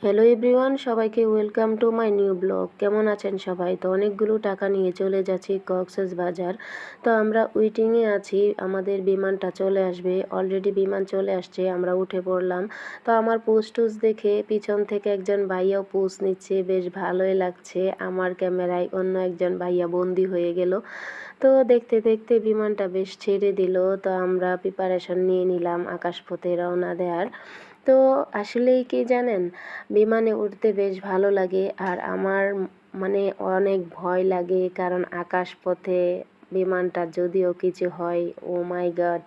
Hello everyone, সবাইকে welcome to my new blog. কেমন আছেন সবাই? তো অনেকগুলো টাকা নিয়ে চলে যাচ্ছি কক্সবাজার। তো আমরা ওয়েটিংয়ে আছি, আমাদের বিমানটা চলে আসবে। অলরেডি বিমান চলে আসছে, আমরা উঠে পড়লাম। তো আমার পোজ টুজ দেখে পিছন থেকে একজন ভাইয়াও পোজ নিচ্ছে, বেশ ভালোই লাগছে। আমার ক্যামেরায় অন্য একজন ভাইয়া বন্দি হয়ে গেল। তো দেখতে দেখতে বিমানটা বেশ ছেড়ে দিল। তো আমরা প্রিপারেশন নিয়ে নিলাম আকাশপথে রওনা দেওয়ার। তো আসলেই কি জানেন, বিমানে উঠতে বেশ ভালো লাগে। আর আমার মানে অনেক ভয় লাগে, কারণ আকাশপথে বিমানটা যদিও কিছু হয়, ও মাই গড।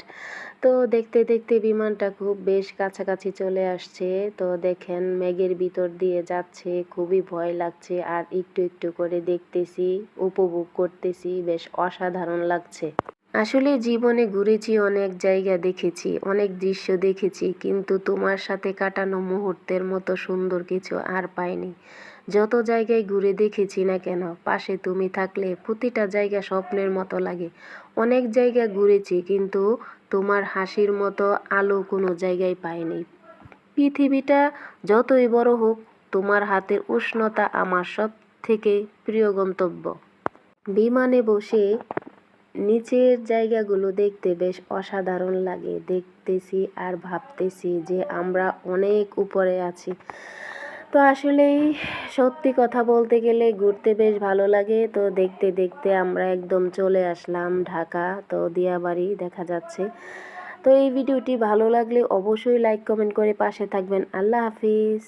তো দেখতে দেখতে বিমানটা খুব বেশ কাছাকাছি চলে আসছে। তো দেখেন মেঘের ভিতর দিয়ে যাচ্ছে, খুবই ভয় লাগছে। আর একটু একটু করে দেখতেছি, উপভোগ করতেছি, বেশ অসাধারণ লাগছে। আসলে জীবনে ঘুরেছি, অনেক জায়গা দেখেছি, অনেক দৃশ্য দেখেছি, কিন্তু তোমার সাথে কাটানো মুহূর্তের মতো সুন্দর কিছু আর পাইনি। যত জায়গায় ঘুরে দেখেছি না কেন, পাশে তুমি থাকলে প্রতিটা জায়গা স্বপ্নের মতো লাগে। অনেক জায়গা ঘুরেছি, কিন্তু তোমার হাসির মতো আলো কোনো জায়গায় পাইনি। পৃথিবীটা যতই বড় হোক, তোমার হাতের উষ্ণতা আমার সব থেকে প্রিয় গন্তব্য। বিমানে বসে নিচের জায়গাগুলো দেখতে বেশ অসাধারণ লাগে। দেখতেছি আর ভাবতেছি যে আমরা অনেক উপরে আছি। তো আসলেই সত্যি কথা বলতে গেলে ঘুরতে বেশ ভালো লাগে। তো দেখতে দেখতে আমরা একদম চলে আসলাম ঢাকা। তো দিয়াবাড়ি দেখা যাচ্ছে। তো এই ভিডিওটি ভালো লাগলে অবশ্যই লাইক কমেন্ট করে পাশে থাকবেন। আল্লাহ হাফিজ।